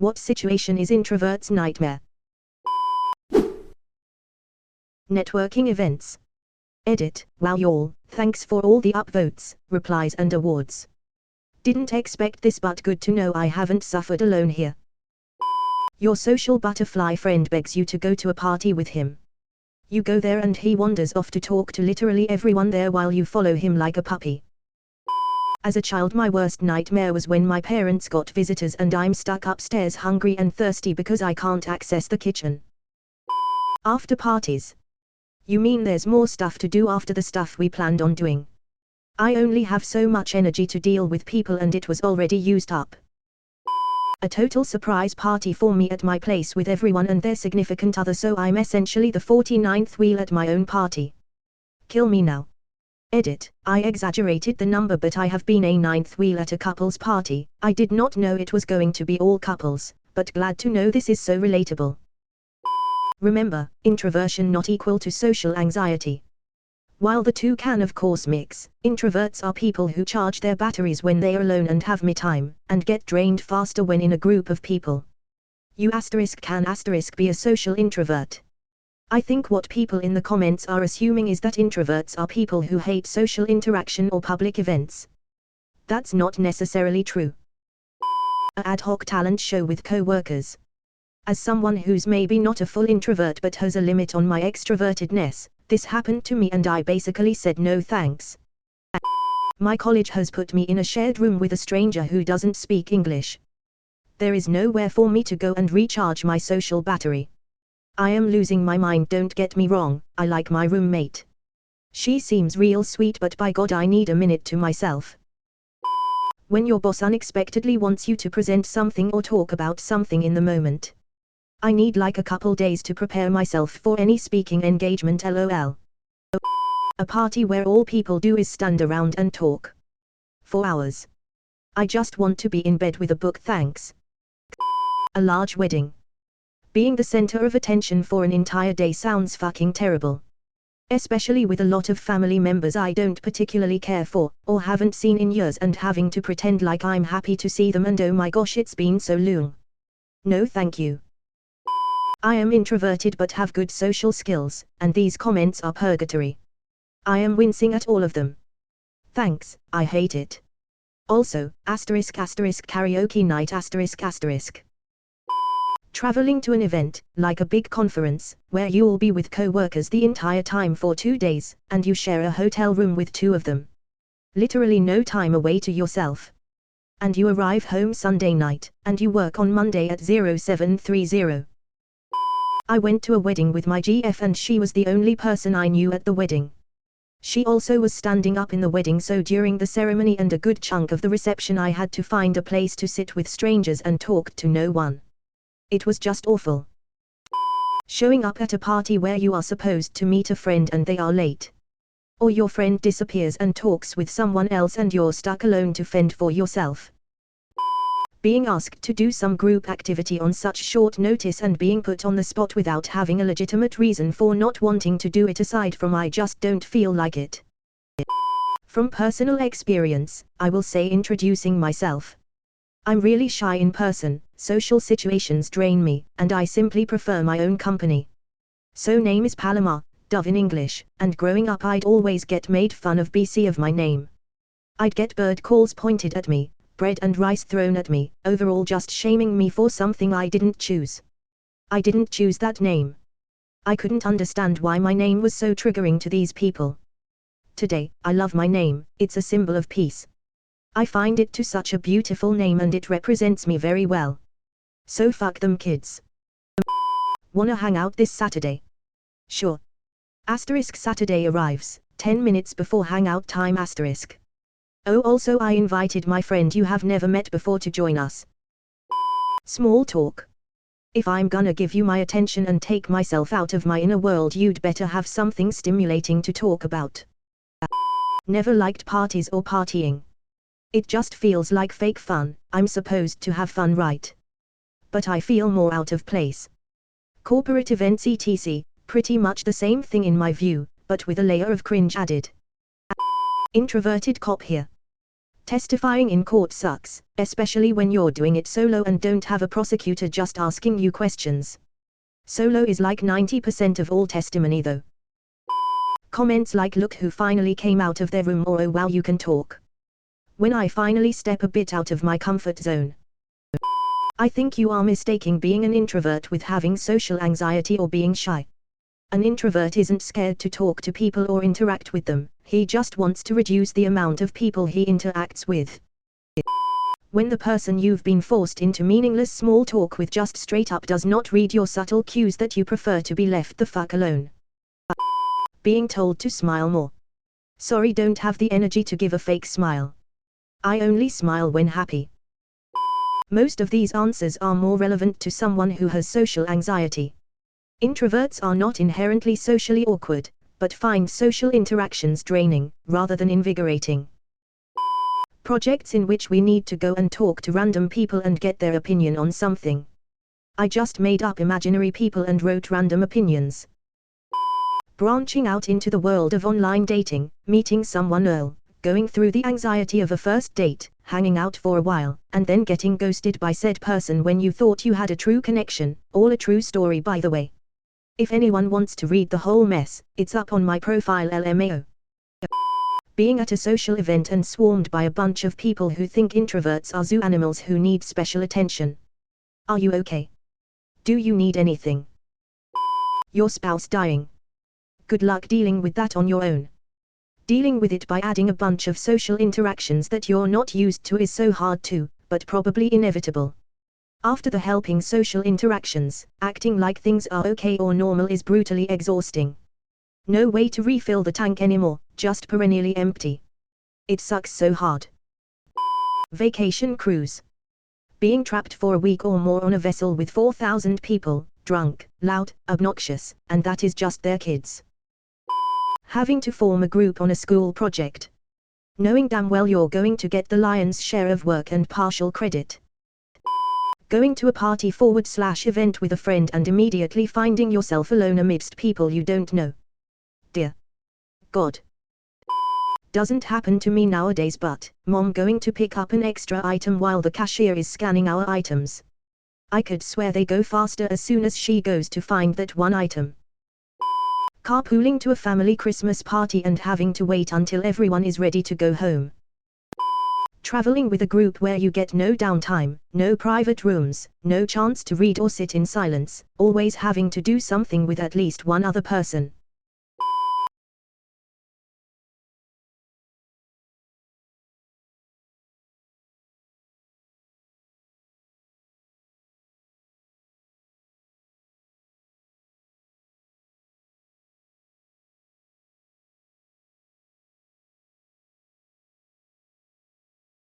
What situation is introvert's nightmare? Networking events. Edit. Wow y'all, thanks for all the upvotes, replies and awards. Didn't expect this, but good to know I haven't suffered alone here. Your social butterfly friend begs you to go to a party with him. You go there and he wanders off to talk to literally everyone there while you follow him like a puppy. As a child, my worst nightmare was when my parents got visitors and I'm stuck upstairs hungry and thirsty because I can't access the kitchen. After parties. You mean there's more stuff to do after the stuff we planned on doing? I only have so much energy to deal with people and it was already used up. A total surprise party for me at my place with everyone and their significant other, so I'm essentially the 49th wheel at my own party. Kill me now. Edit. I exaggerated the number, but I have been a 9th wheel at a couple's party. I did not know it was going to be all couples, but glad to know this is so relatable. Remember, introversion not equal to social anxiety. While the two can of course mix, introverts are people who charge their batteries when they are alone and have me time, and get drained faster when in a group of people. You can be a social introvert. I think what people in the comments are assuming is that introverts are people who hate social interaction or public events. That's not necessarily true. A ad hoc talent show with co-workers. As someone who's maybe not a full introvert but has a limit on my extrovertedness, this happened to me and I basically said no thanks. My college has put me in a shared room with a stranger who doesn't speak English. There is nowhere for me to go and recharge my social battery. I am losing my mind, don't get me wrong, I like my roommate. She seems real sweet, but by God I need a minute to myself. When your boss unexpectedly wants you to present something or talk about something in the moment. I need like a couple days to prepare myself for any speaking engagement, lol. A party where all people do is stand around and talk. For hours. I just want to be in bed with a book, thanks. A large wedding. Being the center of attention for an entire day sounds fucking terrible. Especially with a lot of family members I don't particularly care for, or haven't seen in years, and having to pretend like I'm happy to see them and oh my gosh it's been so long. No thank you. I am introverted but have good social skills, and these comments are purgatory. I am wincing at all of them. Thanks, I hate it. Also, karaoke night . Traveling to an event, like a big conference, where you'll be with co-workers the entire time for 2 days, and you share a hotel room with 2 of them. Literally no time away to yourself. And you arrive home Sunday night, and you work on Monday at 0730. I went to a wedding with my GF and she was the only person I knew at the wedding. She also was standing up in the wedding, so during the ceremony and a good chunk of the reception I had to find a place to sit with strangers and talk to no one. It was just awful. Showing up at a party where you are supposed to meet a friend and they are late. Or your friend disappears and talks with someone else and you're stuck alone to fend for yourself. Being asked to do some group activity on such short notice and being put on the spot without having a legitimate reason for not wanting to do it aside from I just don't feel like it. From personal experience, I will say introducing myself. I'm really shy in person, social situations drain me, and I simply prefer my own company. So name is Paloma, Dove in English, and growing up I'd always get made fun of BC of my name. I'd get bird calls pointed at me, bread and rice thrown at me, overall just shaming me for something I didn't choose. I didn't choose that name. I couldn't understand why my name was so triggering to these people. Today, I love my name, it's a symbol of peace. I find it to such a beautiful name and it represents me very well. So fuck them kids. Wanna hang out this Saturday? Sure. Saturday arrives, 10 minutes before hangout time . Oh also I invited my friend you have never met before to join us. Small talk. If I'm gonna give you my attention and take myself out of my inner world, you'd better have something stimulating to talk about. Never liked parties or partying. It just feels like fake fun. I'm supposed to have fun, right? But I feel more out of place. Corporate events etc, pretty much the same thing in my view, but with a layer of cringe added. Introverted cop here. Testifying in court sucks, especially when you're doing it solo and don't have a prosecutor just asking you questions. Solo is like 90% of all testimony though. Comments like "look who finally came out of their room" or "oh wow you can talk." When I finally step a bit out of my comfort zone. I think you are mistaking being an introvert with having social anxiety or being shy. An introvert isn't scared to talk to people or interact with them, he just wants to reduce the amount of people he interacts with. When the person you've been forced into meaningless small talk with just straight up does not read your subtle cues that you prefer to be left the fuck alone. Being told to smile more. Sorry, don't have the energy to give a fake smile. I only smile when happy. Most of these answers are more relevant to someone who has social anxiety. Introverts are not inherently socially awkward, but find social interactions draining, rather than invigorating. Projects in which we need to go and talk to random people and get their opinion on something. I just made up imaginary people and wrote random opinions. Branching out into the world of online dating, meeting someone new, going through the anxiety of a first date, hanging out for a while, and then getting ghosted by said person when you thought you had a true connection, all a true story by the way. If anyone wants to read the whole mess, it's up on my profile LMAO. Being at a social event and swarmed by a bunch of people who think introverts are zoo animals who need special attention. Are you okay? Do you need anything? Your spouse dying. Good luck dealing with that on your own. Dealing with it by adding a bunch of social interactions that you're not used to is so hard too, but probably inevitable. After the helping social interactions, acting like things are okay or normal is brutally exhausting. No way to refill the tank anymore, just perennially empty. It sucks so hard. Vacation cruise. Being trapped for a week or more on a vessel with 4,000 people, drunk, loud, obnoxious, and that is just their kids. Having to form a group on a school project. Knowing damn well you're going to get the lion's share of work and partial credit. Going to a party/event with a friend and immediately finding yourself alone amidst people you don't know. Dear God. Doesn't happen to me nowadays, but mom going to pick up an extra item while the cashier is scanning our items. I could swear they go faster as soon as she goes to find that one item. Carpooling to a family Christmas party and having to wait until everyone is ready to go home. Traveling with a group where you get no downtime, no private rooms, no chance to read or sit in silence, always having to do something with at least one other person.